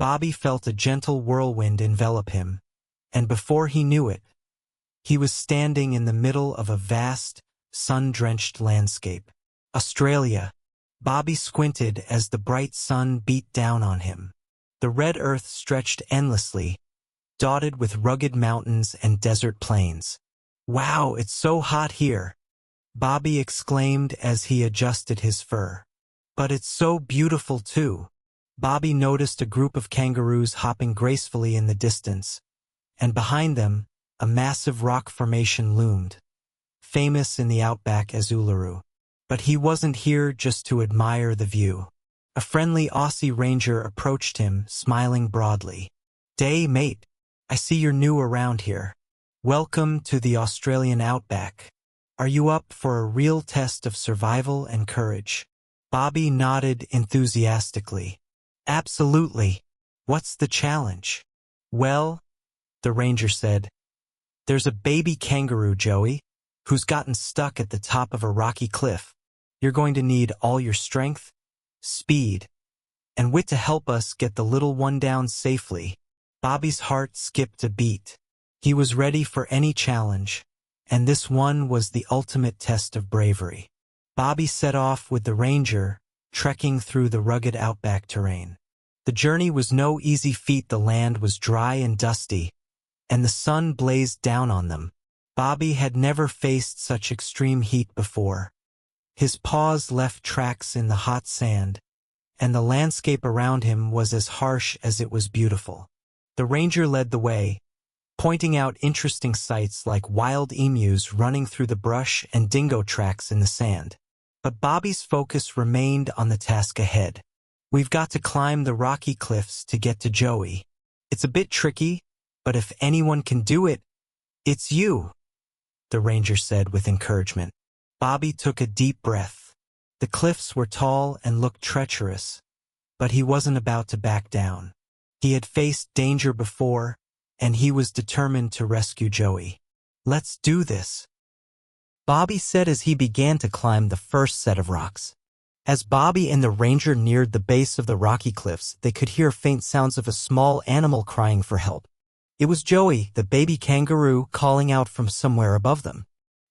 Bobby felt a gentle whirlwind envelop him, and before he knew it, he was standing in the middle of a vast, sun-drenched landscape. Australia. Bobby squinted as the bright sun beat down on him. The red earth stretched endlessly, dotted with rugged mountains and desert plains. "Wow, it's so hot here," Bobby exclaimed as he adjusted his fur. "But it's so beautiful too." Bobby noticed a group of kangaroos hopping gracefully in the distance, and behind them, a massive rock formation loomed, famous in the Outback as Uluru. But he wasn't here just to admire the view. A friendly Aussie ranger approached him, smiling broadly. "Day, mate. I see you're new around here. Welcome to the Australian Outback. Are you up for a real test of survival and courage?" Bobby nodded enthusiastically. "Absolutely. What's the challenge?" "Well," the ranger said, "there's a baby kangaroo, Joey, who's gotten stuck at the top of a rocky cliff. You're going to need all your strength, speed, and wit to help us get the little one down safely." Bobby's heart skipped a beat. He was ready for any challenge, and this one was the ultimate test of bravery. Bobby set off with the ranger, trekking through the rugged outback terrain. The journey was no easy feat. The land was dry and dusty, and the sun blazed down on them. Bobby had never faced such extreme heat before. His paws left tracks in the hot sand, and the landscape around him was as harsh as it was beautiful. The ranger led the way, pointing out interesting sights like wild emus running through the brush and dingo tracks in the sand. But Bobby's focus remained on the task ahead. "We've got to climb the rocky cliffs to get to Joey. It's a bit tricky, but if anyone can do it, it's you," the ranger said with encouragement. Bobby took a deep breath. The cliffs were tall and looked treacherous, but he wasn't about to back down. He had faced danger before, and he was determined to rescue Joey. "Let's do this," Bobby said as he began to climb the first set of rocks. As Bobby and the ranger neared the base of the rocky cliffs, they could hear faint sounds of a small animal crying for help. It was Joey, the baby kangaroo, calling out from somewhere above them.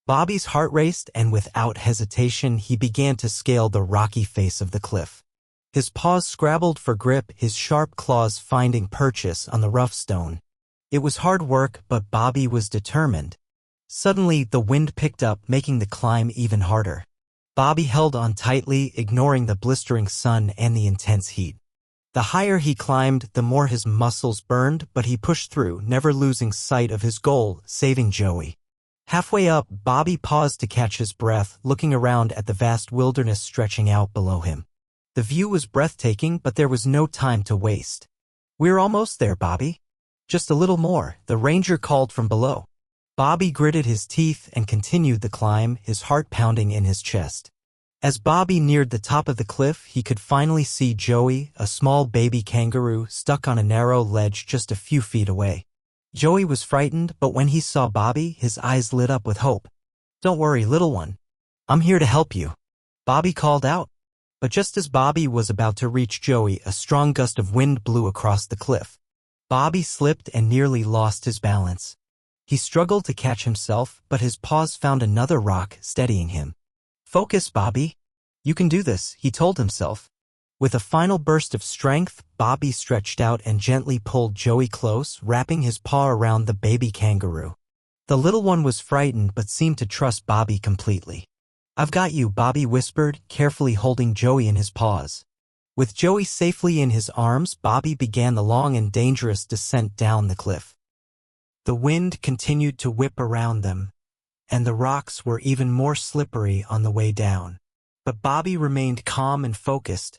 Bobby's heart raced, and without hesitation, he began to scale the rocky face of the cliff. His paws scrabbled for grip, his sharp claws finding purchase on the rough stone. It was hard work, but Bobby was determined. Suddenly, the wind picked up, making the climb even harder. Bobby held on tightly, ignoring the blistering sun and the intense heat. The higher he climbed, the more his muscles burned, but he pushed through, never losing sight of his goal, saving Joey. Halfway up, Bobby paused to catch his breath, looking around at the vast wilderness stretching out below him. The view was breathtaking, but there was no time to waste. "We're almost there, Bobby. Just a little more," the ranger called from below. Bobby gritted his teeth and continued the climb, his heart pounding in his chest. As Bobby neared the top of the cliff, he could finally see Joey, a small baby kangaroo, stuck on a narrow ledge just a few feet away. Joey was frightened, but when he saw Bobby, his eyes lit up with hope. "Don't worry, little one. I'm here to help you," Bobby called out. But just as Bobby was about to reach Joey, a strong gust of wind blew across the cliff. Bobby slipped and nearly lost his balance. He struggled to catch himself, but his paws found another rock, steadying him. "Focus, Bobby. You can do this," he told himself. With a final burst of strength, Bobby stretched out and gently pulled Joey close, wrapping his paw around the baby kangaroo. The little one was frightened but seemed to trust Bobby completely. "I've got you," Bobby whispered, carefully holding Joey in his paws. With Joey safely in his arms, Bobby began the long and dangerous descent down the cliff. The wind continued to whip around them, and the rocks were even more slippery on the way down. But Bobby remained calm and focused,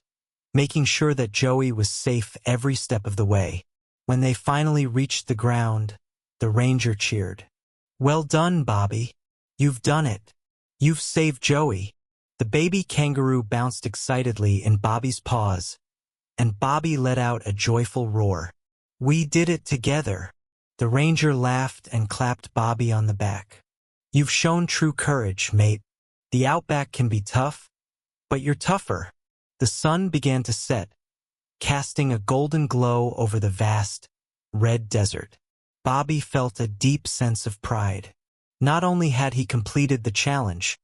making sure that Joey was safe every step of the way. When they finally reached the ground, the ranger cheered. "Well done, Bobby. You've done it. You've saved Joey." The baby kangaroo bounced excitedly in Bobby's paws, and Bobby let out a joyful roar. "We did it together." The ranger laughed and clapped Bobby on the back. "You've shown true courage, mate. The outback can be tough, but you're tougher." The sun began to set, casting a golden glow over the vast, red desert. Bobby felt a deep sense of pride. Not only had he completed the challenge,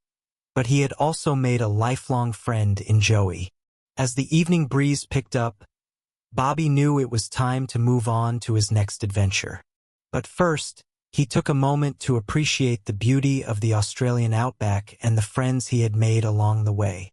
but he had also made a lifelong friend in Joey. As the evening breeze picked up, Bobby knew it was time to move on to his next adventure. But first, he took a moment to appreciate the beauty of the Australian outback and the friends he had made along the way.